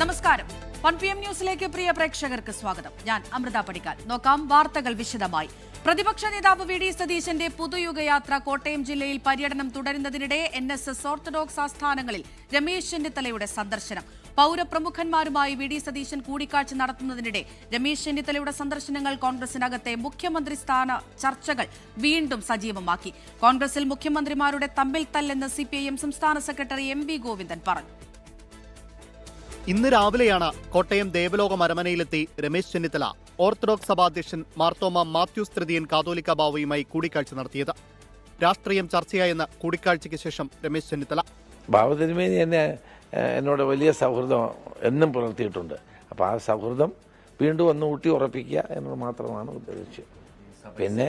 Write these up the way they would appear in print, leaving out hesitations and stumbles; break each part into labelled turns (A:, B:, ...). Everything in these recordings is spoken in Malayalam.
A: നമസ്കാരം. 1 PM ന്യൂസിലേക്ക് പ്രിയ പ്രേക്ഷകർക്ക് സ്വാഗതം. ഞാൻ അമൃത പടിക്കാൽ. നോക്കാം വാർത്തകൾ വിശദമായി. പ്രതിപക്ഷ നേതാവ് വി ഡി സതീശന്റെ പുതുയുഗയാത്ര കോട്ടയം ജില്ലയിൽ പര്യടനം തുടരുന്നതിനിടെ NSS ഓർത്തഡോക്സ് ആസ്ഥാനങ്ങളിൽ രമേശ് ചെന്നിത്തലയുടെ സന്ദർശനം. പൗരപ്രമുഖന്മാരുമായി വി ഡി സതീശൻ കൂടിക്കാഴ്ച നടത്തുന്നതിനിടെ രമേശ് ചെന്നിത്തലയുടെ സന്ദർശനങ്ങൾ കോൺഗ്രസിനകത്തെ മുഖ്യമന്ത്രി സ്ഥാന ചർച്ചകൾ വീണ്ടും സജീവമാക്കി. കോൺഗ്രസിൽ മുഖ്യമന്ത്രിമാരുടെ തമ്മിൽ തല്ലെന്ന് CPIM സംസ്ഥാന സെക്രട്ടറി MV ഗോവിന്ദൻ പറഞ്ഞു.
B: ഇന്ന് രാവിലെയാണ് കോട്ടയം ദേവലോകം അരമനയിലെത്തി രമേശ് ചെന്നിത്തല ഓർത്തഡോക്സ് സഭാധ്യക്ഷൻ മാർത്തോമ മാത്യൂസ് തൃതീയൻ കാതോലിക്ക ബാവയുമായി കൂടിക്കാഴ്ച നടത്തിയത്. രാഷ്ട്രീയം ചർച്ചയായെന്ന് കൂടിക്കാഴ്ചയ്ക്ക് ശേഷം രമേശ് ചെന്നിത്തല
C: ബാവതിരുമേനി എന്നെ എന്നോട് വലിയ സൗഹൃദം എന്നും പുലർത്തിയിട്ടുണ്ട്. അപ്പോൾ ആ സൗഹൃദം വീണ്ടും ഒന്ന് ഊട്ടി ഉറപ്പിക്കുക എന്നത് മാത്രമാണ് ഉദ്ദേശിച്ചത്. പിന്നെ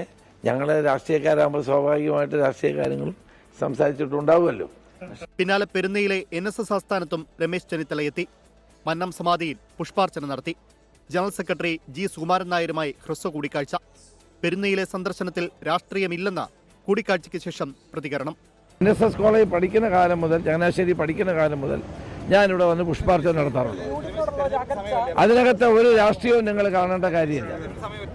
C: ഞങ്ങൾ രാഷ്ട്രീയക്കാരാകുമ്പോൾ സ്വാഭാവികമായിട്ട് രാഷ്ട്രീയ കാര്യങ്ങളും സംസാരിച്ചിട്ടുണ്ടാവുമല്ലോ.
B: പിന്നാലെ പെരുന്നയിലെ NSS ആസ്ഥാനത്തും രമേശ് ചെന്നിത്തല എത്തി. മന്നം സമാധിയിൽ പുഷ്പാർച്ചന നടത്തി. ജനറൽ സെക്രട്ടറി G സുകുമാരൻ നായരുമായി ഹ്രസ്വ കൂടിക്കാഴ്ച. പെരുന്നയിലെ സന്ദർശനത്തിൽ രാഷ്ട്രീയമില്ലെന്ന് കൂടിക്കാഴ്ചയ്ക്ക് ശേഷം പ്രതികരണം.
C: NSS കോളേജ് പഠിക്കുന്ന കാലം മുതൽ, ചങ്ങനാശ്ശേരി പഠിക്കുന്ന കാലം മുതൽ ഞാനിവിടെ വന്ന് പുഷ്പാർച്ചന നടത്താറുണ്ട്. അതിനകത്ത് ഒരു രാഷ്ട്രീയവും നിങ്ങൾ കാണേണ്ട കാര്യമില്ല.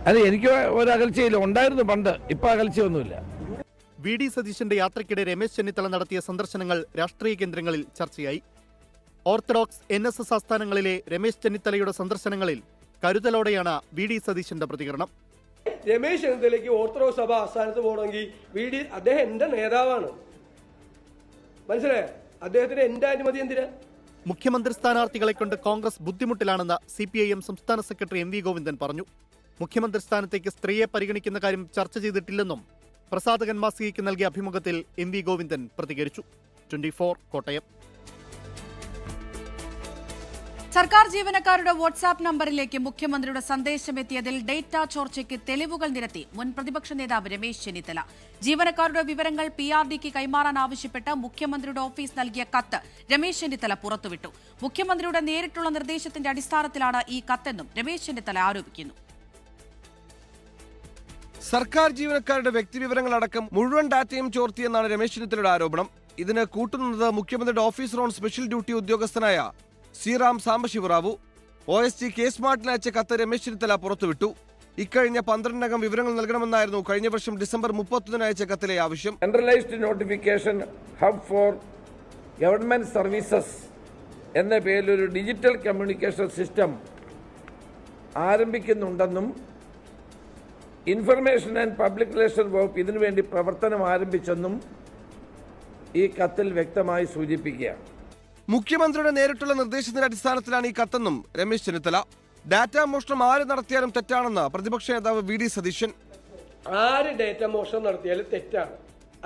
C: അത് എനിക്ക് ഒരു അകൽച്ചയില്ല, ഉണ്ടായിരുന്നു പണ്ട്, ഇപ്പം അകൽച്ചയൊന്നുമില്ല.
B: വി ഡി സതീശന്റെ യാത്രയ്ക്കിടെ രമേശ് ചെന്നിത്തല നടത്തിയ സന്ദർശനങ്ങൾ രാഷ്ട്രീയ കേന്ദ്രങ്ങളിൽ ചർച്ചയായി. ഓർത്തഡോക്സ് NSS ആസ്ഥാനങ്ങളിലെ രമേശ് ചെന്നിത്തലയുടെ സന്ദർശനങ്ങളിൽ കരുതലോടെയാണ് വി ഡി സതീശന്റെ പ്രതികരണം.
D: രമേശ് ചെന്നിത്തലയ്ക്ക് ഓർത്തഡോക്സ് സഭ ആസ്ഥാനത്ത് പോകണമെങ്കിൽ അദ്ദേഹം എന്റെ നേതാവാണ്, മനസ്സിലായോ? അദ്ദേഹത്തിന് എന്റെ അനുമതി എന്തിനാ?
B: മുഖ്യമന്ത്രി സ്ഥാനാർത്ഥികളെ കൊണ്ട് കോൺഗ്രസ് ബുദ്ധിമുട്ടിലാണെന്ന് CPIM സംസ്ഥാന സെക്രട്ടറി MV ഗോവിന്ദൻ പറഞ്ഞു. മുഖ്യമന്ത്രി സ്ഥാനത്തേക്ക് സ്ത്രീയെ പരിഗണിക്കുന്ന കാര്യം ചർച്ച ചെയ്തിട്ടില്ലെന്നും പ്രസാധകൻ മാസികയ്ക്ക് നൽകിയ അഭിമുഖത്തിൽ MV ഗോവിന്ദൻ പ്രതികരിച്ചു. 24 കോട്ടയം.
A: സർക്കാർ ജീവനക്കാരുടെ വാട്സാപ്പ് നമ്പറിലേക്ക് മുഖ്യമന്ത്രിയുടെ സന്ദേശമെത്തിയതിൽ ഡേറ്റ ചോർച്ചയ്ക്ക് തെളിവുകൾ നിരത്തി മുൻ പ്രതിപക്ഷ നേതാവ് രമേശ് ചെന്നിത്തല. ജീവനക്കാരുടെ വിവരങ്ങൾ PRDക്ക് കൈമാറാൻ ആവശ്യപ്പെട്ട് മുഖ്യമന്ത്രിയുടെ ഓഫീസ് നൽകിയ കത്ത് രമേശ് ചെന്നിത്തല പുറത്തുവിട്ടു. മുഖ്യമന്ത്രിയുടെ നേരിട്ടുള്ള നിർദ്ദേശത്തിന്റെ അടിസ്ഥാനത്തിലാണ് ഈ കത്തെന്നും രമേശ് ചെന്നിത്തല ആരോപിക്കുന്നു.
E: സർക്കാർ ജീവനക്കാരുടെ വ്യക്തിവിവരങ്ങളടക്കം മുഴുവൻ ഡാറ്റയും ചോർത്തിയെന്നാണ് രമേശ് ചെന്നിത്തലയുടെ ആരോപണം. ഇതിന് കൂട്ടുനിന്നത് മുഖ്യമന്ത്രിയുടെ ഓഫീസർ ഓൺ സ്പെഷ്യൽ ഡ്യൂട്ടി ഉദ്യോഗസ്ഥനായ ശ്രീറാം സാംബശിവറാവു. OSG കെ സ്മാർട്ടിന് അയച്ച കത്ത് രമേശ് ചെന്നിത്തല പുറത്തുവിട്ടു. ഇക്കഴിഞ്ഞ 12-നകം വിവരങ്ങൾ നൽകണമെന്നായിരുന്നു കഴിഞ്ഞ വർഷം ഡിസംബർ 31 അയച്ച കത്തിലെ ആവശ്യം.
C: Centralised notification hub for government services എന്ന പേരിൽ ഒരു ഡിജിറ്റൽ കമ്മ്യൂണിക്കേഷൻ സിസ്റ്റം ആരംഭിക്കുന്നുണ്ടെന്നും ഇൻഫർമേഷൻ ആൻഡ് പബ്ലിക് റിലേഷൻ വകുപ്പ് ഇതിനുവേണ്ടി പ്രവർത്തനം ആരംഭിച്ചെന്നും ഈ കത്തിൽ വ്യക്തമായി സൂചിപ്പിക്കുകയാണ്.
E: മുഖ്യമന്ത്രിയുടെ നേരിട്ടുള്ള നിർദ്ദേശത്തിന്റെ അടിസ്ഥാനത്തിലാണ് ഈ കത്തെന്നും രമേശ് ചെന്നിത്തല. ഡാറ്റ മോഷണം ആര് നടത്തിയാലും തെറ്റാണെന്ന് പ്രതിപക്ഷ നേതാവ് വി ഡി സതീശൻ.
D: ആര് ഡേറ്റ മോഷണം നടത്തിയാലും തെറ്റാണ്.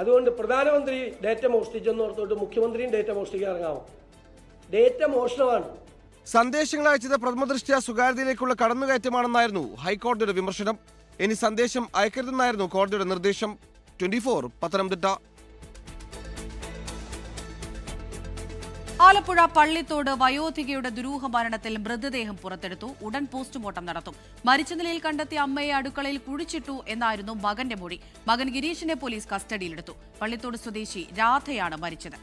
D: അതുകൊണ്ട് പ്രധാനമന്ത്രി ഡേറ്റ മോഷ്ടിച്ചെന്ന് ഓർത്തോട്ട് മുഖ്യമന്ത്രിയും ഡേറ്റ മോഷ്ടിക്കാൻ ഇറങ്ങാമോ? ഡേറ്റ മോഷണമാണ്.
E: സന്ദേശങ്ങൾ അയച്ചത് പ്രഥമദൃഷ്ട്യാ സ്വകാര്യതയിലേക്കുള്ള കടന്നുകയറ്റമാണെന്നായിരുന്നു ഹൈക്കോടതിയുടെ വിമർശനം. ഇനി സന്ദേശം അയക്കരുതെന്നായിരുന്നു കോടതിയുടെ നിർദ്ദേശം. 24 പത്തനംതിട്ട.
A: ആലപ്പുഴ പള്ളിത്തോട് വയോധികയുടെ ദുരൂഹ മരണത്തിൽ മൃതദേഹം പുറത്തെടുത്തു. ഉടൻ പോസ്റ്റ്മോർട്ടം നടത്തും. മരിച്ച നിലയിൽ കണ്ടെത്തിയ അമ്മയെ അടുക്കളയിൽ കുഴിച്ചിട്ടു എന്നായിരുന്നു മകന്റെ മൊഴി. മകൻ ഗിരീഷിനെ പോലീസ് കസ്റ്റഡിയിലെടുത്തു. പള്ളിത്തോട് സ്വദേശി രാധയാണ് മരിച്ചത്.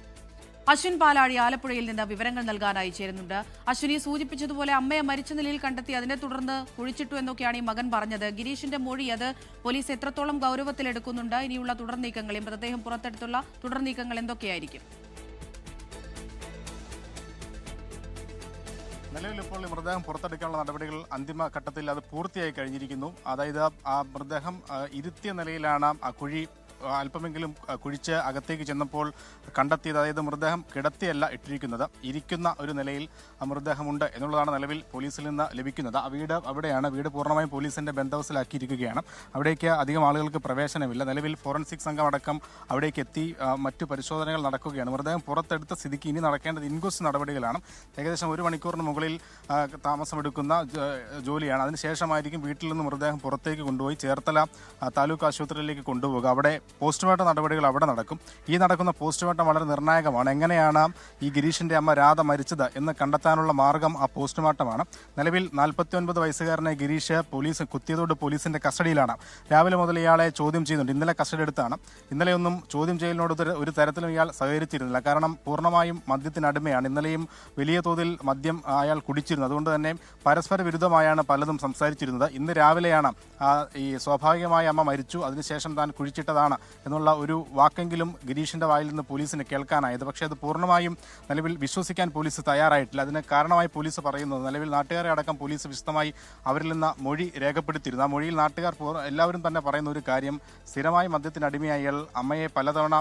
A: അശ്വിൻ പാലാഴി ആലപ്പുഴയിൽ നിന്ന് വിവരങ്ങൾ നൽകാനായി ചേരുന്നുണ്ട്. അശ്വിനി സൂചിപ്പിച്ചതുപോലെ അമ്മയെ മരിച്ച നിലയിൽ കണ്ടെത്തി, അതിനെ തുടർന്ന് കുഴിച്ചിട്ടു എന്നൊക്കെയാണ് ഈ മകൻ പറഞ്ഞത്. ഗിരീഷിന്റെ മൊഴി അത് പോലീസ് എത്രത്തോളം ഗൗരവത്തിലെടുക്കുന്നുണ്ട്? ഇനിയുള്ള തുടർ നീക്കങ്ങൾ, മൃതദേഹം പുറത്തെടുത്തുള്ള തുടർ നീക്കങ്ങൾ എന്തൊക്കെയായിരിക്കും?
F: നിലവിൽ ഇപ്പോൾ ഈ മൃതദേഹം പുറത്തെടുക്കാനുള്ള നടപടികൾ അന്തിമ ഘട്ടത്തിൽ അത് പൂർത്തിയായി കഴിഞ്ഞിരിക്കുന്നു. അതായത് ആ മൃതദേഹം ഇരുത്തിയ നിലയിലാണ് ആ കുഴി അല്പമെങ്കിലും കുഴിച്ച് അകത്തേക്ക് ചെന്നപ്പോൾ കണ്ടെത്തിയത്. അതായത് മൃതദേഹം കിടത്തിയല്ല ഇട്ടിരിക്കുന്നത്, ഇരിക്കുന്ന ഒരു നിലയിൽ മൃതദേഹമുണ്ട് എന്നുള്ളതാണ് നിലവിൽ പോലീസിൽ നിന്ന് ലഭിക്കുന്നത്. ആ വീട് അവിടെയാണ്. വീട് പൂർണ്ണമായും പോലീസിന്റെ ബന്ധവസിലാക്കിയിരിക്കുകയാണ്. അവിടേക്ക് അധികം ആളുകൾക്ക് പ്രവേശനമില്ല. നിലവിൽ ഫോറൻസിക് സംഘം അടക്കം അവിടേക്ക് എത്തി മറ്റു പരിശോധനകൾ നടക്കുകയാണ്. മൃതദേഹം പുറത്തെടുത്ത സ്ഥിതിക്ക് ഇനി നടക്കേണ്ടത് ഇൻക്വസ്റ്റ് നടപടികളാണ്. ഏകദേശം 1 മണിക്കൂറിന് മുകളിൽ താമസമെടുക്കുന്ന ജോലിയാണ്. അതിനുശേഷമായിരിക്കും വീട്ടിൽ നിന്ന് മൃതദേഹം പുറത്തേക്ക് കൊണ്ടുപോയി ചേർത്തല താലൂക്ക് ആശുപത്രിയിലേക്ക് കൊണ്ടുപോകുക. അവിടെ പോസ്റ്റ്മോർട്ടം നടപടികൾ അവിടെ നടക്കും. ഈ നടക്കുന്ന പോസ്റ്റ്മോർട്ടം വളരെ നിർണായകമാണ്. എങ്ങനെയാണ് ഈ ഗിരീഷിന്റെ അമ്മ രാധ മരിച്ചത് എന്ന് കണ്ടെത്താനുള്ള മാർഗം ആ പോസ്റ്റ്മോർട്ടമാണ്. നിലവിൽ 49 വയസ്സുകാരനെ ഗിരീഷ് പോലീസ് കുത്തിയതോട് പോലീസിന്റെ കസ്റ്റഡിയിലാണ്. രാവിലെ മുതൽ ഇയാളെ ചോദ്യം ചെയ്യുന്നുണ്ട്. ഇന്നലെ കസ്റ്റഡി എടുത്താണ്. ഇന്നലെയൊന്നും ചോദ്യം ചെയ്യലിനോട് ഒരു തരത്തിലും ഇയാൾ സഹകരിച്ചിരുന്നില്ല. കാരണം പൂർണ്ണമായും മദ്യത്തിനടിമയാണ്. ഇന്നലെയും വലിയ തോതിൽ മദ്യം അയാൾ കുടിച്ചിരുന്നു. അതുകൊണ്ട് തന്നെ പരസ്പര വിരുദ്ധമായാണ് പലതും സംസാരിച്ചിരുന്നത്. ഇന്ന് രാവിലെയാണ് ഈ സ്വാഭാവികമായ അമ്മ മരിച്ചു, അതിനുശേഷം താൻ കുഴിച്ചിട്ടതാണ് എന്നുള്ള ഒരു വാക്കെങ്കിലും ഗിരീഷിന്റെ വായിൽ നിന്ന് പോലീസിന് കേൾക്കാനായത്. പക്ഷേ അത് പൂർണ്ണമായും നിലവിൽ വിശ്വസിക്കാൻ പോലീസ് തയ്യാറായിട്ടില്ല. അതിന് കാരണമായി പോലീസ് പറയുന്നത് നിലവിൽ നാട്ടുകാരെ അടക്കം പോലീസ് വിശദമായി അവരിൽ നിന്ന് മൊഴി രേഖപ്പെടുത്തിയിരുന്നു. ആ മൊഴിയിൽ നാട്ടുകാർ എല്ലാവരും തന്നെ പറയുന്ന ഒരു കാര്യം, സ്ഥിരമായി മദ്യത്തിന് അടിമയായ അയാൾ അമ്മയെ പലതവണ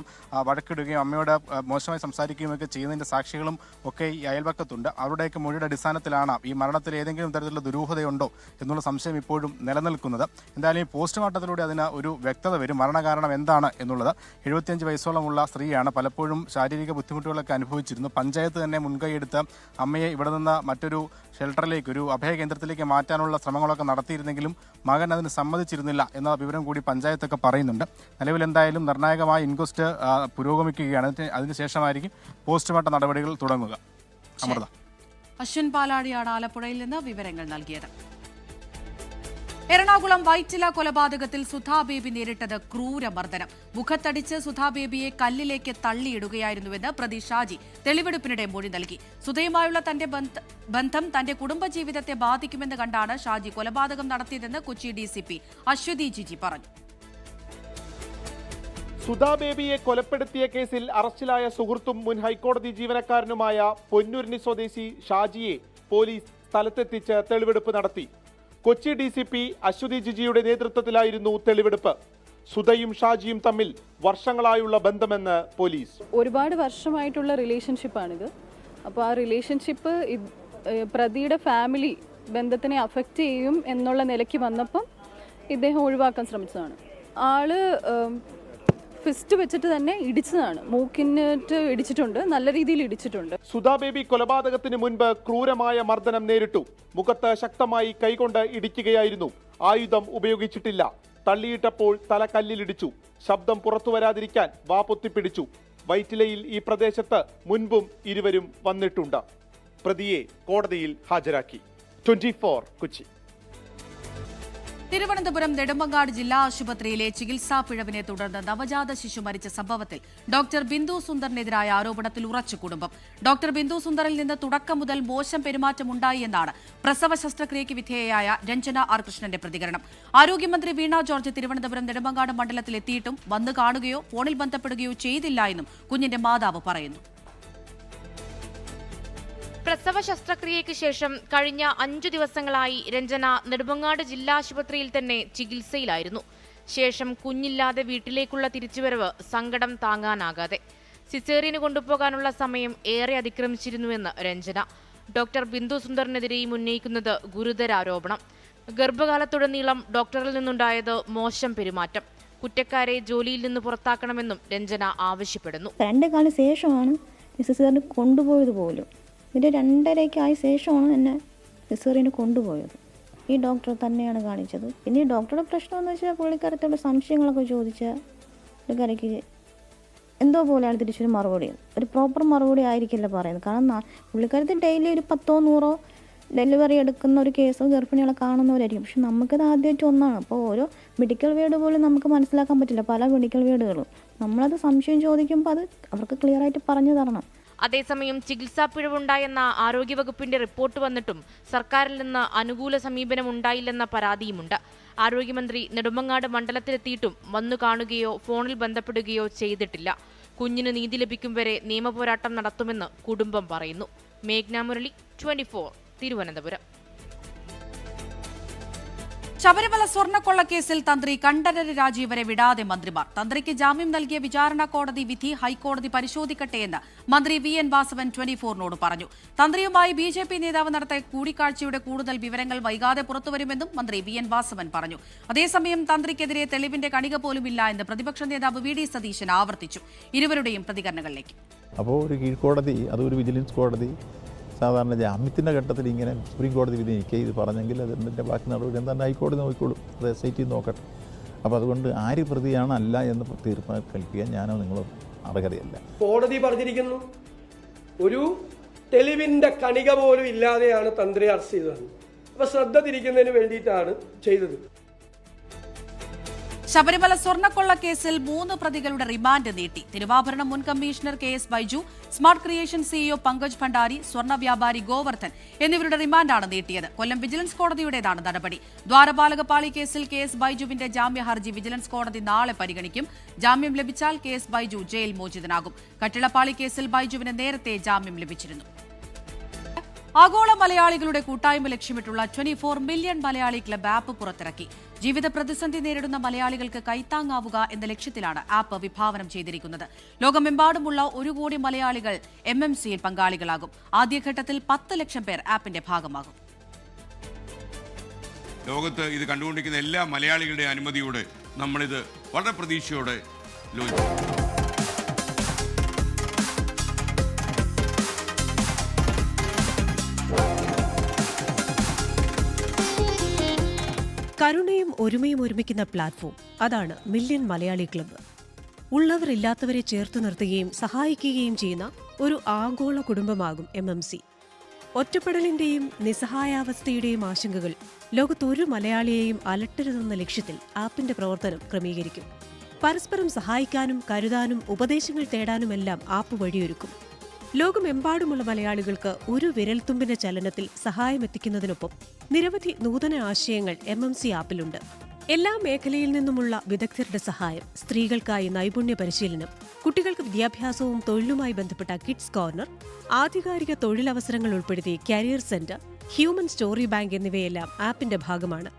F: വഴക്കിടുകയും അമ്മയോട് മോശമായി സംസാരിക്കുകയും ഒക്കെ ചെയ്യുന്നതിന്റെ സാക്ഷികളും ഒക്കെ ഈ അയൽപക്കത്തുണ്ട്. അവരുടെയൊക്കെ മൊഴിയുടെ അടിസ്ഥാനത്തിലാണ് ഈ മരണത്തിൽ ഏതെങ്കിലും തരത്തിലുള്ള ദുരൂഹതയുണ്ടോ എന്നുള്ള സംശയം ഇപ്പോഴും നിലനിൽക്കുന്നത്. എന്തായാലും ഈ പോസ്റ്റ്മോർട്ടത്തിലൂടെ അതിന് ഒരു വ്യക്തത വരും. മരണകാരണം എന്താണ് എന്നുള്ളത്. 75 വയസ്സോളമുള്ള സ്ത്രീയാണ്. പലപ്പോഴും ശാരീരിക ബുദ്ധിമുട്ടുകളൊക്കെ അനുഭവിച്ചിരുന്നു. പഞ്ചായത്ത് തന്നെ മുൻകൈയെടുത്ത് അമ്മയെ ഇവിടെ നിന്ന് മറ്റൊരു ഷെൽട്ടറിലേക്ക്, ഒരു അഭയകേന്ദ്രത്തിലേക്ക് മാറ്റാനുള്ള ശ്രമങ്ങളൊക്കെ നടത്തിയിരുന്നെങ്കിലും മകൻ അതിന് സമ്മതിച്ചിരുന്നില്ല എന്ന വിവരം കൂടി പഞ്ചായത്തൊക്കെ പറയുന്നുണ്ട്. നിലവിൽ എന്തായാലും നിർണായകമായ ഇൻക്വസ്റ്റ് പുരോഗമിക്കുകയാണ്. അതിനുശേഷമായിരിക്കും പോസ്റ്റ്മോർട്ടം നടപടികൾ തുടങ്ങുക. അമൃത.
A: അശ്വിൻ പാലാടിയാണ് ആലപ്പുഴയിൽ നിന്ന് വിവരങ്ങൾ നൽകിയത്. എറണാകുളം വൈറ്റില കൊലപാതകത്തിൽ സുധാ ബേബി നേരിട്ടത് ക്രൂരമർദ്ദനം. മുഖത്തടിച്ച് സുധാ ബേബിയെ കല്ലിലേക്ക് തള്ളിയിടുകയായിരുന്നുവെന്ന് പ്രതി ഷാജി തെളിവെടുപ്പിനിടെ മൊഴി നൽകി. സുധയുമായുള്ള തന്റെ ബന്ധം തന്റെ കുടുംബജീവിതത്തെ ബാധിക്കുമെന്ന് കണ്ടാണ് ഷാജി കൊലപാതകം നടത്തിയതെന്ന് കൊച്ചി DCP അശ്വതി ജിജി പറഞ്ഞു.
G: സുധാ ബേബിയെ കൊലപ്പെടുത്തിയ കേസിൽ അറസ്റ്റിലായ സുഹൃത്തും മുൻ ഹൈക്കോടതി ജീവനക്കാരനുമായ പൊന്നൂരിനി സ്വദേശി ഷാജിയെ പോലീസ് സ്ഥലത്തെത്തിച്ച് തെളിവെടുപ്പ് നടത്തി. കൊച്ചി DCP അശ്വതി ജിജിയുടെ നേതൃത്വത്തിലായിരുന്നു തെളിവെടുപ്പ്. സുധയും ഷാജിയും തമ്മിൽ വർഷങ്ങളായുള്ള ബന്ധമെന്ന് പോലീസ്.
H: ഒരുപാട് വർഷമായിട്ടുള്ള റിലേഷൻഷിപ്പാണിത്. അപ്പോൾ ആ റിലേഷൻഷിപ്പ് പ്രതിയുടെ ഫാമിലി ബന്ധത്തിനെ അഫക്റ്റ് ചെയ്യും എന്നുള്ള നിലയ്ക്ക് വന്നപ്പം ഇദ്ദേഹം ഒഴിവാക്കാൻ ശ്രമിച്ചതാണ്. ആള് ഫിസ്റ്റ് വെച്ചിട്ട് തന്നെ ഇടിച്ചതാണ്. മൂക്കിനിട്ട് ഇടിച്ചിട്ടുണ്ട്, നല്ല രീതിയിൽ ഇടിച്ചിട്ടുണ്ട്.
G: സുധാ ബേബി കൊലപാതകത്തിന് മുൻപ് ക്രൂരമായ മർദ്ദനം നേരിട്ടു. മുഖത്ത് ശക്തമായി കൈകൊണ്ട് ഇടിക്കുകയായിരുന്നു. ആയുധം ഉപയോഗിച്ചിട്ടില്ല. തള്ളിയിട്ടപ്പോൾ തല കല്ലിലിടിച്ചു. ശബ്ദം പുറത്തു വരാതിരിക്കാൻ വാ പൊത്തിപ്പിടിച്ചു. വൈറ്റിലയിൽ ഈ പ്രദേശത്ത് മുൻപും ഇരുവരും വന്നിട്ടുണ്ട്. പ്രതിയെ കോടതിയിൽ ഹാജരാക്കി. 24 കൊച്ചി.
A: തിരുവനന്തപുരം നെടുമങ്ങാട് ജില്ലാ ആശുപത്രിയിലെ ചികിത്സാ പിഴവിനെ തുടർന്ന് നവജാത ശിശു മരിച്ച സംഭവത്തിൽ ഡോക്ടർ ബിന്ദു സുന്ദറിനെതിരായ ആരോപണത്തിൽ ഉറച്ചു കുടുംബം. ഡോക്ടർ ബിന്ദു സുന്ദറിൽ നിന്ന് തുടക്കം മുതൽ മോശം പെരുമാറ്റമുണ്ടായി എന്നാണ് പ്രസവ ശസ്ത്രക്രിയയ്ക്ക് വിധേയയായ രഞ്ജന ആർ കൃഷ്ണന്റെ പ്രതികരണം. ആരോഗ്യമന്ത്രി വീണ ജോർജ് തിരുവനന്തപുരം നെടുമങ്ങാട് മണ്ഡലത്തിലെത്തിയിട്ടും വന്നു കാണുകയോ ഫോണിൽ ബന്ധപ്പെടുകയോ ചെയ്തില്ല എന്നും കുഞ്ഞിന്റെ മാതാവ് പറയുന്നു.
I: പ്രസവ ശസ്ത്രക്രിയയ്ക്ക് ശേഷം കഴിഞ്ഞ 5 ദിവസങ്ങളായി രഞ്ജന നെടുമങ്ങാട് ജില്ലാ ആശുപത്രിയിൽ തന്നെ ചികിത്സയിലായിരുന്നു. ശേഷം കുഞ്ഞില്ലാതെ വീട്ടിലേക്കുള്ള തിരിച്ചുവരവ് സങ്കടം താങ്ങാനാകാതെ സിസേറിയന് കൊണ്ടുപോകാനുള്ള സമയം ഏറെ അതിക്രമിച്ചിരുന്നുവെന്ന് രഞ്ജന. ഡോക്ടർ ബിന്ദു സുന്ദറിനെതിരെയും ഉന്നയിക്കുന്നത് ഗുരുതര ആരോപണം. ഗർഭകാലത്തുടനീളം ഡോക്ടറിൽ നിന്നുണ്ടായത് മോശം പെരുമാറ്റം. കുറ്റക്കാരെ ജോലിയിൽ നിന്ന് പുറത്താക്കണമെന്നും രഞ്ജന ആവശ്യപ്പെടുന്നു.
J: 2 കാലം ശേഷമാണ് സിസേറിയന് കൊണ്ടുപോയത് പോലും. പിന്നെ 2:30 ആയ ശേഷമാണ് എന്നെ സിസേറിയന് കൊണ്ടുപോയത്. ഈ ഡോക്ടർ തന്നെയാണ് കാണിച്ചത്. പിന്നെ ഈ ഡോക്ടറുടെ പ്രശ്നം എന്ന് വെച്ചാൽ പുള്ളിക്കാരത്തോട് സംശയങ്ങളൊക്കെ ചോദിച്ചാൽ പുള്ളിക്കാരയ്ക്ക് എന്തോ പോലെയാണ് തിരിച്ചൊരു മറുപടി. ഒരു പ്രോപ്പർ മറുപടി ആയിരിക്കില്ല പറയുന്നത്. കാരണം പുള്ളിക്കാരത്തിൽ ഡെയിലി ഒരു 10-100 ഡെലിവറി എടുക്കുന്ന ഒരു കേസോ ഗർഭിണികളെ കാണുന്നവരായിരിക്കും. പക്ഷെ നമുക്കത് ആദ്യമായിട്ട് ഒന്നാണ്. അപ്പോൾ ഓരോ മെഡിക്കൽ വേർഡ് പോലും നമുക്ക് മനസ്സിലാക്കാൻ പറ്റില്ല. പല മെഡിക്കൽ വേർഡുകളും നമ്മളത് സംശയം ചോദിക്കുമ്പോൾ അത് അവർക്ക് ക്ലിയറായിട്ട് പറഞ്ഞു തരണം.
I: അതേസമയം ചികിത്സാ പിഴവുണ്ടായെന്ന ആരോഗ്യവകുപ്പിന്റെ റിപ്പോർട്ട് വന്നിട്ടും സർക്കാരിൽ നിന്ന് അനുകൂല സമീപനം ഉണ്ടായില്ലെന്ന പരാതിയുമുണ്ട്. ആരോഗ്യമന്ത്രി നെടുമങ്ങാട് മണ്ഡലത്തിലെത്തിയിട്ടും വന്നു കാണുകയോ ഫോണിൽ ബന്ധപ്പെടുകയോ ചെയ്തിട്ടില്ല. കുഞ്ഞിന് നീതി ലഭിക്കും വരെ നിയമപോരാട്ടം നടത്തുമെന്ന് കുടുംബം പറയുന്നു. മേഘ്ന മുരളി, 24 തിരുവനന്തപുരം.
A: ശബരിമല സ്വർണ്ണക്കൊള്ളക്കേസിൽ തന്ത്രി കണ്ഠരര് രാജീവരെ വിടാതെ മന്ത്രിമാർ. തന്ത്രിക്ക് ജാമ്യം നൽകിയ വിചാരണ കോടതി വിധി ഹൈക്കോടതി പരിശോധിക്കട്ടെയെന്ന് മന്ത്രി VN വാസവൻ 24നോട് പറഞ്ഞു. തന്ത്രിയുമായി BJP നേതാവ് നടത്തിയ കൂടിക്കാഴ്ചയുടെ കൂടുതൽ വിവരങ്ങൾ വൈകാതെ പുറത്തുവരുമെന്നും മന്ത്രി VN വാസവൻ പറഞ്ഞു. അതേസമയം തന്ത്രിക്കെതിരെ തെളിവിന്റെ കണിക പോലുമില്ല എന്ന് പ്രതിപക്ഷ നേതാവ് VD സതീശൻ ആവർത്തിച്ചു. ഇരുവരുടെയും പ്രതികരണങ്ങളിലേക്ക്.
K: അപ്പോൾ ഒരു കീഴ്ക്കോടതി, അതൊരു വിജിലൻസ് കോടതി സാധാരണ ജാമ്യത്തിൻ്റെ ഘട്ടത്തിൽ ഇങ്ങനെ സുപ്രീം കോടതി വിധി ഇത് പറഞ്ഞെങ്കിൽ അതിൻ്റെ ബാക്കി നടപടി എന്താണ് ഹൈക്കോടതി നോക്കിക്കോളും. അത് SIT നോക്കട്ടെ. അപ്പോൾ അതുകൊണ്ട് ആര് പ്രതിയാണ് അല്ല എന്ന് കൽപ്പിക്കാൻ ഞാനോ നിങ്ങളോ അർഹതയല്ല.
D: കോടതി പറഞ്ഞിരിക്കുന്നു, ഒരു തെളിവിന്റെ കണിക പോലും ഇല്ലാതെയാണ് തന്ത്രിയെ അറസ്റ്റ് ചെയ്തത്. അപ്പൊ ശ്രദ്ധ തിരിക്കുന്നതിന് വേണ്ടിയിട്ടാണ് ചെയ്തത്.
A: ശബരിമല സ്വർണ്ണക്കൊള്ള കേസിൽ 3 പ്രതികളുടെ റിമാൻഡ് നീട്ടി. തിരുവാഭരണം മുൻ commissioner KS Baiju, smart creation CEO Pankaj Bhandari, സ്വർണ്ണ വ്യാപാരി ഗോവർദ്ധൻ എന്നിവരുടെ റിമാൻഡാണ് നീട്ടിയത്. കൊല്ലം വിജിലൻസ് കോടതിയുടേതാണ് നടപടി. ദ്വാരപാലകപാളി കേസിൽ KS ബൈജുവിന്റെ ജാമ്യ ഹർജി വിജിലൻസ് കോടതി നാളെ പരിഗണിക്കും. ജാമ്യം ലഭിച്ചാൽ KS ബൈജു ജയിൽ മോചിതനാകും. കട്ടിളപ്പാളി കേസിൽ ബൈജുവിന് നേരത്തെ ജാമ്യം ലഭിച്ചിരുന്നു. ആഗോള മലയാളികളുടെ കൂട്ടായ്മ ലക്ഷ്യമിട്ടുള്ള 24 മില്യൺ മലയാളി ക്ലബ് ആപ്പ് പുറത്തിറക്കി. ജീവിത പ്രതിസന്ധി നേരിടുന്ന മലയാളികൾക്ക് കൈത്താങ്ങാവുക എന്ന ലക്ഷ്യത്തിലാണ് ആപ്പ് വിഭാവനം ചെയ്തിരിക്കുന്നത്. ലോകമെമ്പാടുമുള്ള 1 കോടി മലയാളികൾ MMCയിൽ പങ്കാളികളാകും. ആദ്യഘട്ടത്തിൽ 10 ലക്ഷം പേർ ആപ്പിന്റെ ഭാഗമാകും.
L: ലോകത്ത് ഇത് കണ്ടുകൊണ്ടിരിക്കുന്ന എല്ലാ മലയാളികളുടെ അനുമതിയോടെ നമ്മളിത് വളരെ പ്രതീക്ഷയോടെ ലോഞ്ച്.
M: കരുണയും ഒരുമയും ഒരുമിക്കുന്ന പ്ലാറ്റ്ഫോം, അതാണ് മില്യൺ മലയാളി ക്ലബ്ബ്. ഉള്ളവർ ഇല്ലാത്തവരെ ചേർത്ത് നിർത്തുകയും സഹായിക്കുകയും ചെയ്യുന്ന ഒരു ആഗോള കുടുംബമാകും MMC. ഒറ്റപ്പെടലിന്റെയും നിസ്സഹായാവസ്ഥയുടെയും ആശങ്കകൾ ലോകത്തൊരു മലയാളിയെയും അലട്ടരുതെന്ന ലക്ഷ്യത്തിൽ ആപ്പിന്റെ പ്രവർത്തനം ക്രമീകരിക്കും. പരസ്പരം സഹായിക്കാനും കരുതാനും ഉപദേശങ്ങൾ തേടാനുമെല്ലാം ആപ്പ് വഴിയൊരുക്കും. ലോകമെമ്പാടുമുള്ള മലയാളികൾക്ക് ഒരു വിരൽത്തുമ്പിന്റെ ചലനത്തിൽ സഹായമെത്തിക്കുന്നതിനൊപ്പം നിരവധി നൂതന ആശയങ്ങൾ MMC ആപ്പിലുണ്ട്. എല്ലാ മേഖലയിൽ നിന്നുമുള്ള വിദഗ്ധരുടെ സഹായം, സ്ത്രീകൾക്കായി നൈപുണ്യ പരിശീലനം, കുട്ടികൾക്ക് വിദ്യാഭ്യാസവും തൊഴിലുമായി ബന്ധപ്പെട്ട കിഡ്സ് കോർണർ, ആധികാരിക തൊഴിലവസരങ്ങൾ ഉൾപ്പെടുത്തി career centre, human story bank എന്നിവയെല്ലാം ആപ്പിന്റെ ഭാഗമാണ്.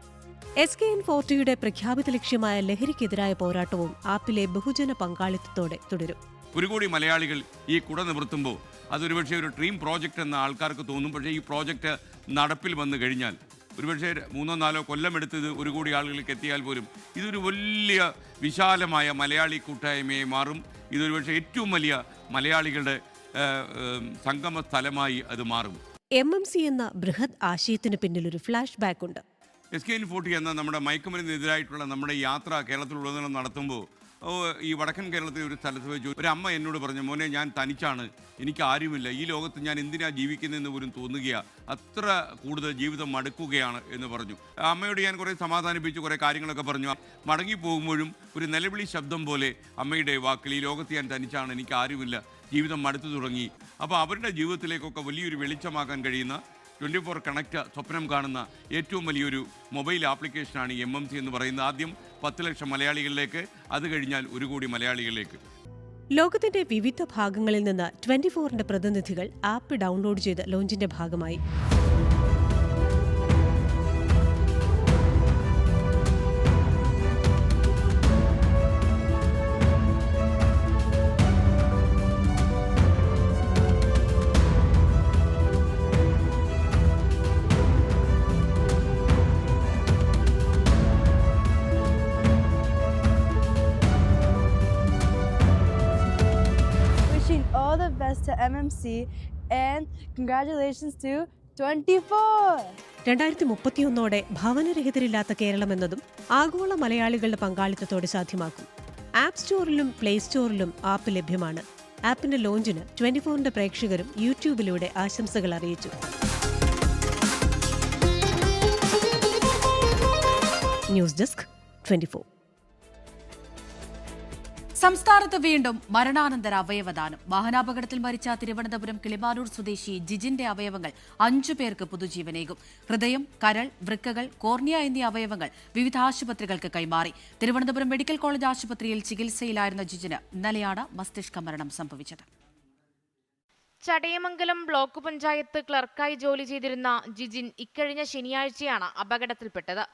M: SKN40യുടെ പ്രഖ്യാപിത ലക്ഷ്യമായ ലഹരിക്കെതിരായ പോരാട്ടവും ആപ്പിലെ ബഹുജന പങ്കാളിത്തത്തോടെ തുടരും.
L: 1 കോടി മലയാളികൾ ഈ കുട നിവർത്തുമ്പോൾ അതൊരുപക്ഷെ ഒരു ഡ്രീം പ്രോജക്റ്റ് എന്ന ആൾക്കാർക്ക് തോന്നും. പക്ഷേ ഈ പ്രോജക്റ്റ് നടപ്പിൽ വന്നു കഴിഞ്ഞാൽ ഒരുപക്ഷെ 3-4 കൊല്ലമെടുത്ത് ഇത് 1 കോടി ആളുകൾക്ക് എത്തിയാൽ പോലും ഇതൊരു വലിയ വിശാലമായ മലയാളി കൂട്ടായ്മയെ മാറും. ഇതൊരുപക്ഷെ ഏറ്റവും വലിയ മലയാളികളുടെ സംഗമ സ്ഥലമായി അത് മാറും.
M: MMC എന്ന ബൃഹത് ആശയത്തിന് പിന്നിലൊരു ഫ്ലാഷ് ബാക്ക് ഉണ്ട്.
L: SKN40 എന്ന നമ്മുടെ മയക്കുമരുന്നിനെതിരായിട്ടുള്ള നമ്മുടെ യാത്ര കേരളത്തിലുടനീളം നടത്തുമ്പോൾ ഈ വടക്കൻ കേരളത്തിലെ ഒരു സ്ഥലത്ത് വെച്ച് ഒരു അമ്മ എന്നോട് പറഞ്ഞു, മോനെ ഞാൻ തനിച്ചാണ്, എനിക്ക് ആരുമില്ല, ഈ ലോകത്ത് ഞാൻ എന്തിനാ ജീവിക്കുന്നതെന്ന് പോലും തോന്നുകയാണ്, അത്ര കൂടുതൽ ജീവിതം മടുക്കുകയാണ് എന്ന് പറഞ്ഞു. അമ്മയോട് ഞാൻ കുറേ സമാധാനിപ്പിച്ചു, കുറേ കാര്യങ്ങളൊക്കെ പറഞ്ഞു. മടങ്ങി പോകുമ്പോഴും ഒരു നിലവിളി ശബ്ദം പോലെ അമ്മയുടെ വാക്കിൽ, ഈ ലോകത്ത് ഞാൻ തനിച്ചാണ്, എനിക്ക് ആരുമില്ല, ജീവിതം മടുത്തു തുടങ്ങി. അപ്പോൾ അവരുടെ ജീവിതത്തിലേക്കൊക്കെ വലിയൊരു വെളിച്ചമാക്കാൻ കഴിയുന്ന 24 കണക്റ്റ് സ്വപ്നം കാണുന്ന ഏറ്റവും വലിയൊരു മൊബൈൽ ആപ്ലിക്കേഷനാണ് ഈ MMC എന്ന് പറയുന്നത്. ആദ്യം 10 ലക്ഷം മലയാളികളിലേക്ക്, അത് കഴിഞ്ഞാൽ 1 കോടി മലയാളികളിലേക്ക്.
M: ലോകത്തിന്റെ വിവിധ ഭാഗങ്ങളിൽ നിന്ന് 24ന്റെ പ്രതിനിധികൾ ആപ്പ് ഡൗൺലോഡ് ചെയ്ത് ലോഞ്ചിന്റെ ഭാഗമായി.
N: All the best to MMC and congratulations to 24.
M: 2031 ഭവനരഹിതരില്ലാത്ത Keralam എന്നതും ആഗോള മലയാളികളുടെ പങ്കാളിത്തത്തോടെ സാധ്യമാക്കും. ആപ്പ് സ്റ്റോറിലും പ്ലേ സ്റ്റോറിലും ആപ്പ് ലഭ്യമാണ്. ആപ്പിന്റെ ലോഞ്ചിന് 24ന്റെ പ്രേക്ഷകരും യൂട്യൂബിലൂടെ ആശംസകൾ അറിയിച്ചു. News desk 24.
A: സംസ്ഥാനത്ത് വീണ്ടും മരണാനന്തര അവയവദാനം. വാഹനാപകടത്തിൽ മരിച്ച തിരുവനന്തപുരം കിളിമാനൂർ സ്വദേശി ജിജിന്റെ അവയവങ്ങൾ 5 പേർക്ക് പുതുജീവനേകും. ഹൃദയം, കരൾ, വൃക്കകൾ, കോർണിയ എന്നീ അവയവങ്ങൾ വിവിധ ആശുപത്രികൾക്ക് കൈമാറി. തിരുവനന്തപുരം മെഡിക്കൽ കോളേജ് ആശുപത്രിയിൽ ചികിത്സയിലായിരുന്ന ജിജിന് ഇന്നലെയാണ് മസ്തിഷ്ക മരണം സംഭവിച്ചത്.
I: ചടയമംഗലം ബ്ലോക്ക് പഞ്ചായത്ത് ക്ലർക്കായി ജോലി ചെയ്തിരുന്ന ജിജിൻ ഇക്കഴിഞ്ഞ ശനിയാഴ്ചയാണ് അപകടത്തിൽപ്പെട്ടത്.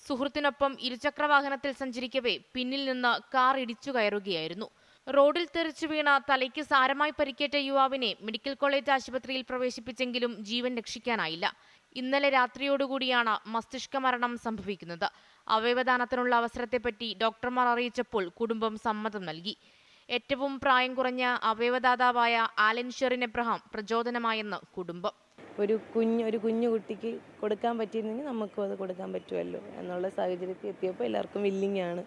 I: സുഹൃത്തിനൊപ്പം ഇരുചക്രവാഹനത്തിൽ സഞ്ചരിക്കവേ പിന്നിൽ നിന്ന് കാർ ഇടിച്ചു കയറുകയായിരുന്നു. റോഡിൽ തെറിച്ചു വീണ തലയ്ക്ക് സാരമായി പരിക്കേറ്റ യുവാവിനെ മെഡിക്കൽ കോളേജ് ആശുപത്രിയിൽ പ്രവേശിപ്പിച്ചെങ്കിലും ജീവൻ രക്ഷിക്കാനായില്ല. ഇന്നലെ രാത്രിയോടുകൂടിയാണ് മസ്തിഷ്ക മരണം സംഭവിക്കുന്നത്. അവയവദാനത്തിനുള്ള അവസരത്തെപ്പറ്റി ഡോക്ടർമാർ അറിയിച്ചപ്പോൾ കുടുംബം സമ്മതം നൽകി. ഏറ്റവും പ്രായം കുറഞ്ഞ അവയവദാതാവായ ആലൻ ഷെറിൻ എബ്രഹാം പ്രചോദനമായെന്ന് കുടുംബം.
O: ഒരു കുഞ്ഞു കുട്ടിക്ക് കൊടുക്കാൻ പറ്റിയിരുന്നെങ്കിൽ നമുക്കും അത് കൊടുക്കാൻ പറ്റുമല്ലോ എന്നുള്ള സാഹചര്യത്തിൽ എത്തിയപ്പോൾ എല്ലാവർക്കും വില്ലിങ്ങാണ്.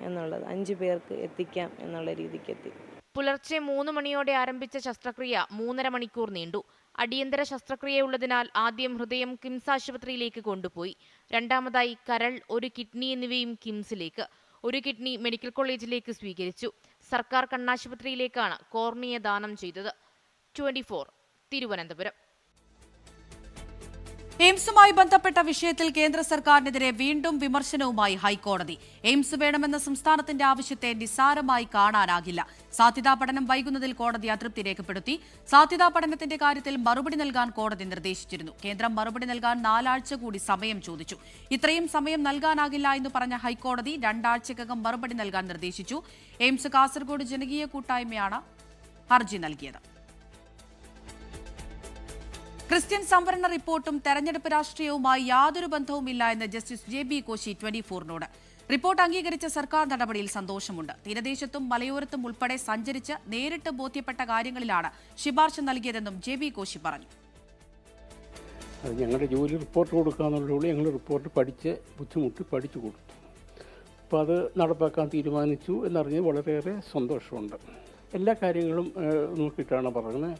O: എന്നുള്ളത്, 5 പേർക്ക് എത്തിക്കാം എന്നുള്ള രീതിക്ക് എത്തി.
I: പുലർച്ചെ 3 മണിയോടെ ആരംഭിച്ച ശസ്ത്രക്രിയ 3.5 മണിക്കൂർ നീണ്ടു. അടിയന്തര ശസ്ത്രക്രിയയുള്ളതിനാൽ ആദ്യം ഹൃദയം കിംസ് ആശുപത്രിയിലേക്ക് കൊണ്ടുപോയി. രണ്ടാമതായി കരൾ, 1 കിഡ്നി എന്നിവയും കിംസിലേക്ക്, 1 കിഡ്നി മെഡിക്കൽ കോളേജിലേക്ക് സ്വീകരിച്ചു. സർക്കാർ കണ്ണാശുപത്രിയിലേക്കാണ് കോർണിയ ദാനം ചെയ്തത്. 24 തിരുവനന്തപുരം.
A: എയിംസുമായി ബന്ധപ്പെട്ട വിഷയത്തിൽ കേന്ദ്ര സർക്കാരിനെതിരെ വീണ്ടും വിമർശനവുമായി ഹൈക്കോടതി. എയിംസ് വേണമെന്ന സംസ്ഥാനത്തിന്റെ ആവശ്യത്തെ നിസ്സാരമായി കാണാനാകില്ല. സാധ്യതാ പഠനം വൈകുന്നതിൽ കോടതി അതൃപ്തി രേഖപ്പെടുത്തി. സാധ്യതാ പഠനത്തിന്റെ കാര്യത്തിൽ മറുപടി നൽകാൻ കോടതി നിർദ്ദേശിച്ചിരുന്നു. കേന്ദ്രം മറുപടി നൽകാൻ 4 ആഴ്ച കൂടി സമയം ചോദിച്ചു. ഇത്രയും സമയം നൽകാനാകില്ല എന്ന് പറഞ്ഞ ഹൈക്കോടതി 2 ആഴ്ചക്കകം മറുപടി നൽകാൻ നിർദ്ദേശിച്ചു. എയിംസ് കാസർഗോഡ് ജനകീയ കൂട്ടായ്മയാണ് ഹർജി നൽകിയത്. ക്രിസ്ത്യൻ സംവരണ റിപ്പോർട്ടും തെരഞ്ഞെടുപ്പ് രാഷ്ട്രീയവുമായി യാതൊരു ബന്ധവുമില്ല എന്ന് ജസ്റ്റിസ് JB കോശി 24നോട്. റിപ്പോർട്ട് അംഗീകരിച്ച സർക്കാർ നടപടിയിൽ സന്തോഷമുണ്ട്. തീരദേശത്തും മലയോരത്തും ഉൾപ്പെടെ സഞ്ചരിച്ച് നേരിട്ട് ബോധ്യപ്പെട്ട കാര്യങ്ങളിലാണ് ശുപാർശ നൽകിയതെന്നും JB കോശി പറഞ്ഞു.
P: അത് ഞങ്ങളുടെ ജോലി റിപ്പോർട്ട് കൊടുക്കുക എന്നുള്ളൂ. ഞങ്ങൾ റിപ്പോർട്ട് പഠിച്ച് ബുദ്ധിമുട്ടി പഠിച്ചു കൊടുത്തു. അപ്പോൾ അത് നടപ്പാക്കാൻ തീരുമാനിച്ചു എന്നറിഞ്ഞ് വളരെയേറെ സന്തോഷമുണ്ട്. എല്ലാ കാര്യങ്ങളും നോക്കിയിട്ടാണ് പറയുന്നത്.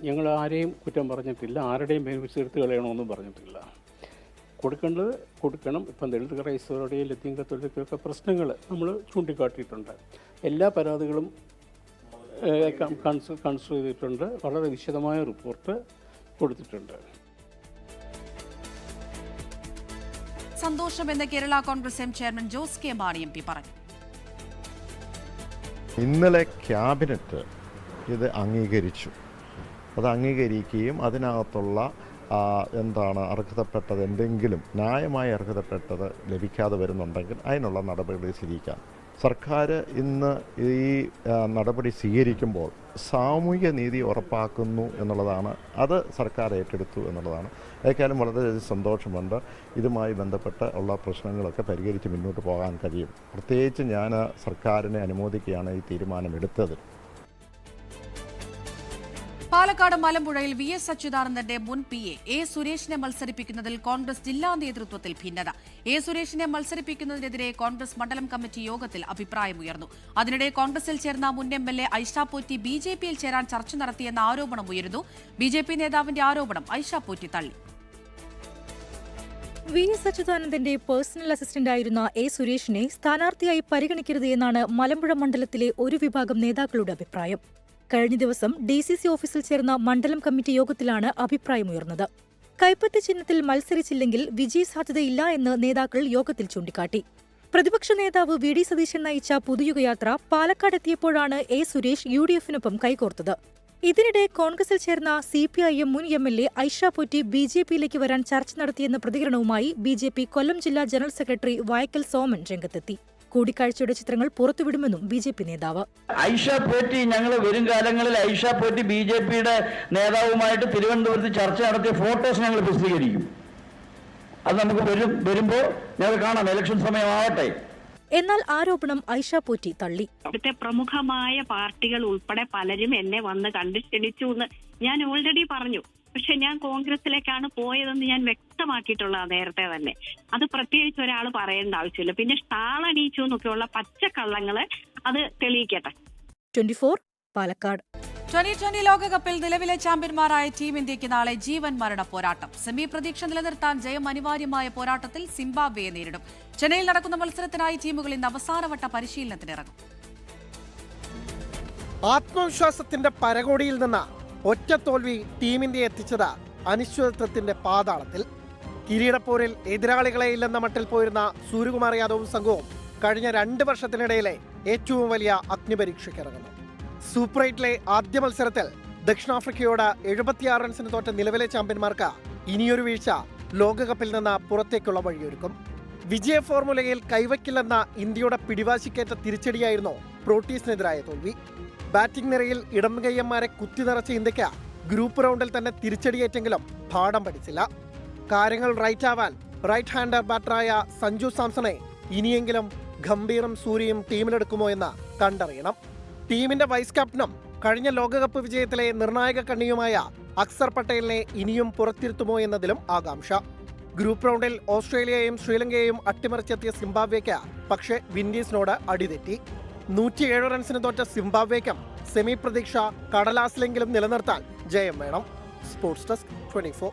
P: ഞങ്ങൾ ആരെയും കുറ്റം പറഞ്ഞിട്ടില്ല, ആരുടെയും ബെനിഫിറ്റ്സ് എടുത്ത് കളയണമെന്നും പറഞ്ഞിട്ടില്ല. കൊടുക്കേണ്ടത് കൊടുക്കണം. ഇപ്പം ദളിത് ക്രൈസ്തവരുടെയും ലത്തീൻ കത്തോലിക്കയൊക്കെ പ്രശ്നങ്ങൾ നമ്മൾ ചൂണ്ടിക്കാട്ടിയിട്ടുണ്ട്. എല്ലാ പരാതികളും കൺസിഡർ ചെയ്തിട്ടുണ്ട്. വളരെ വിശദമായ റിപ്പോർട്ട് കൊടുത്തിട്ടുണ്ട്.
A: സന്തോഷമെന്ന് Kerala Congress M chairman Jose K Mani MP പറഞ്ഞു.
Q: ഇന്നലെ ക്യാബിനറ്റ് ഇത് അംഗീകരിച്ചു. അത് അംഗീകരിക്കുകയും അതിനകത്തുള്ള അർഹതപ്പെട്ടത് എന്തെങ്കിലും ന്യായമായി അർഹതപ്പെട്ടത് ലഭിക്കാതെ വരുന്നുണ്ടെങ്കിൽ അതിനുള്ള നടപടി സ്വീകരിക്കാം. സർക്കാർ ഇന്ന് ഈ നടപടി സ്വീകരിക്കുമ്പോൾ സാമൂഹ്യ നീതി ഉറപ്പാക്കുന്നു എന്നുള്ളതാണ്. അത് സർക്കാർ ഏറ്റെടുത്തു എന്നുള്ളതാണ്. ഏക്കാലം വളരെ സന്തോഷമുണ്ട്. ഇതുമായി ബന്ധപ്പെട്ട് ഉള്ള പ്രശ്നങ്ങളൊക്കെ പരിഹരിച്ച് മുന്നോട്ട് പോകാൻ കഴിയും. പ്രത്യേകിച്ച് ഞാൻ സർക്കാരിനെ അനുമോദിക്കുകയാണ് ഈ തീരുമാനമെടുത്തത്.
A: പാലക്കാട് മലമ്പുഴയിൽ VS അച്യുതാനന്ദന്റെ മുൻ PA A സുരേഷിനെ മത്സരിപ്പിക്കുന്നതിൽ കോൺഗ്രസ് ജില്ലാ നേതൃത്വത്തിൽ ഭിന്നത. A സുരേഷിനെ മത്സരിപ്പിക്കുന്നതിനെതിരെ കോൺഗ്രസ് മണ്ഡലം കമ്മിറ്റി യോഗത്തിൽ അഭിപ്രായമുയർന്നു. അതിനിടെ കോൺഗ്രസിൽ ചേർന്ന മുൻ MLA ഐഷ പോറ്റി BJPയിൽ ചേരാൻ ചർച്ച നടത്തിയെന്ന ആരോപണം ഉയരുന്നു. BJP നേതാവിന്റെ ആരോപണം ഐഷ പോറ്റി തള്ളി.
R: VS അച്യുതാനന്ദന്റെ പേഴ്സണൽ അസിസ്റ്റന്റായിരുന്ന A സുരേഷിനെ സ്ഥാനാർത്ഥിയായി പരിഗണിക്കരുത് എന്നാണ് മലമ്പുഴ മണ്ഡലത്തിലെ ഒരു വിഭാഗം നേതാക്കളുടെ അഭിപ്രായം. കഴിഞ്ഞ ദിവസം DCC ഓഫീസിൽ ചേർന്ന മണ്ഡലം കമ്മിറ്റി യോഗത്തിലാണ് അഭിപ്രായമുയർന്നത്. കൈപ്പത്തി ചിഹ്നത്തിൽ മത്സരിച്ചില്ലെങ്കിൽ വിജയസാധ്യതയില്ല എന്ന് നേതാക്കൾ യോഗത്തിൽ ചൂണ്ടിക്കാട്ടി. പ്രതിപക്ഷ നേതാവ് VD സതീശൻ നയിച്ച പുതുയുഗയാത്ര പാലക്കാടെത്തിയപ്പോഴാണ് A സുരേഷ് UDFനൊപ്പം കൈകോർത്തത്. ഇതിനിടെ കോൺഗ്രസിൽ ചേർന്ന CPIM മുൻ MLA ഐഷ പോറ്റി BJPയിലേക്ക് വരാൻ ചർച്ച നടത്തിയെന്ന പ്രതികരണവുമായി BJP കൊല്ലം ജില്ലാ ജനറൽ സെക്രട്ടറി വായക്കൽ സോമൻ രംഗത്തെത്തി. കൂടിക്കാഴ്ചയുടെ ചിത്രങ്ങൾ പുറത്തുവിടുമെന്നും BJP നേതാവ്.
S: ഐഷ പോറ്റി ഞങ്ങൾ വരും കാലങ്ങളിൽ ഐഷ പോറ്റി BJPയുടെ നേതാവുമായിട്ട് തിരുവനന്തപുരത്ത് ചർച്ച നടത്തിയ ഫോട്ടോസ് ഞങ്ങൾ പ്രസിദ്ധീകരിക്കും. അത് നമുക്ക് വരുമ്പോൾ ഞങ്ങൾ കാണാം. ഇലക്ഷൻ സമയമാവട്ടെ.
R: എന്നാൽ ആരോപണം ഐഷ പോറ്റി തള്ളി.
T: അവിടുത്തെ പ്രമുഖമായ പാർട്ടികൾ ഉൾപ്പെടെ പലരും എന്നെ വന്ന് കണ്ട് ക്ഷണിച്ചു എന്ന് ഞാൻ ഓൾറെഡി പറഞ്ഞു. പക്ഷെ ഞാൻ കോൺഗ്രസിലേക്കാണ് പോയതെന്ന് ഞാൻ വ്യക്തമാക്കിയിട്ടുള്ളത് നേരത്തെ തന്നെ. അത് പ്രത്യേകിച്ച് ഒരാൾ പറയേണ്ട ആവശ്യമില്ല. പിന്നെ ഷാളണീച്ചു എന്നൊക്കെയുള്ള പച്ചക്കള്ളങ്ങള് അത് തെളിയിക്കട്ടെ.
R: 24 പാലക്കാട്.
A: 2020 ലോകകപ്പിൽ നിലവിലെ ചാമ്പ്യന്മാരായ ടീം ഇന്ത്യക്ക് നാളെ ജീവൻ മരണ പോരാട്ടം. സെമി പ്രതീക്ഷ നിലനിർത്താൻ ജയം അനിവാര്യമായ പോരാട്ടത്തിൽ സിംബാബ്വെയെ നേരിടും. ചെന്നൈയിൽ നടക്കുന്ന മത്സരത്തിനായി ടീമുകൾ ഇന്ന് അവസാനവട്ട പരിശീലനത്തിനിറങ്ങും.
U: ആത്മവിശ്വാസത്തിന്റെ പരകോടിയിൽ നിന്ന് ഒറ്റ തോൽവി ടീം ഇന്ത്യയെ എത്തിച്ചത് അനിശ്ചിതത്വത്തിന്റെ പാതാളത്തിൽ. കിരീടപ്പോരിൽ എതിരാളികളെ ഇല്ലെന്ന മട്ടിൽ പോയിരുന്ന സൂര്യകുമാർ യാദവും സംഘവും കഴിഞ്ഞ 2 വർഷത്തിനിടയിലെ ഏറ്റവും വലിയ അഗ്നിപരീക്ഷയ്ക്കിറങ്ങുന്നു. സൂപ്പർ 8ലെ ആദ്യ മത്സരത്തിൽ ദക്ഷിണാഫ്രിക്കയോട് 76 റൺസിന് തോറ്റ നിലവിലെ ചാമ്പ്യന്മാർക്ക് ഇനിയൊരു വീഴ്ച ലോകകപ്പിൽ നിന്ന് പുറത്തേക്കുള്ള വഴിയൊരുക്കും. വിജയ ഫോർമുലയിൽ കൈവയ്ക്കില്ലെന്ന ഇന്ത്യയുടെ പിടിവാശിക്കേറ്റ തിരിച്ചടിയായിരുന്നു പ്രോട്ടീസിനെതിരായ തോൽവി. ബാറ്റിംഗ് നിരയിൽ ഇടംകയ്യന്മാരെ കുത്തിനിറച്ച ഇന്ത്യക്ക് ഗ്രൂപ്പ് റൗണ്ടിൽ തന്നെ തിരിച്ചടിയേറ്റെങ്കിലും പാഠം പഠിച്ചില്ല. കാര്യങ്ങൾ റൈറ്റ് ആവാൻ റൈറ്റ് ഹാൻഡർ ബാറ്ററായ സഞ്ജു സാംസണെ ഇനിയെങ്കിലും ഗംഭീറും സൂര്യയും ടീമിലെടുക്കുമോ എന്ന് കണ്ടറിയണം. ടീമിന്റെ വൈസ് ക്യാപ്റ്റനും കഴിഞ്ഞ ലോകകപ്പ് വിജയത്തിലെ നിർണായക കണ്ണിയുമായ അക്സർ പട്ടേലിനെ ഇനിയും പുറത്തിരുത്തുമോ എന്നതിലും ആകാംക്ഷ. ഗ്രൂപ്പ് റൗണ്ടിൽ ഓസ്ട്രേലിയയും ശ്രീലങ്കയെയും അട്ടിമറിച്ചെത്തിയ സിംബാബ്വേക്ക് പക്ഷേ വിൻഡീസിനോട് അടിതെറ്റി. 107 റൺസിന് തോറ്റ സിംബാബ്വേക്കും സെമി പ്രതീക്ഷ കടലാസിലെങ്കിലും നിലനിർത്താൻ ജയം വേണം. Sports desk 24.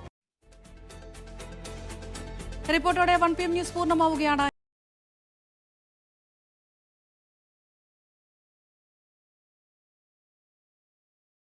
A: റിപ്പോർട്ടോടെ 1 PM ന്യൂസ് പൂർണ്ണമാവുകയാണ്.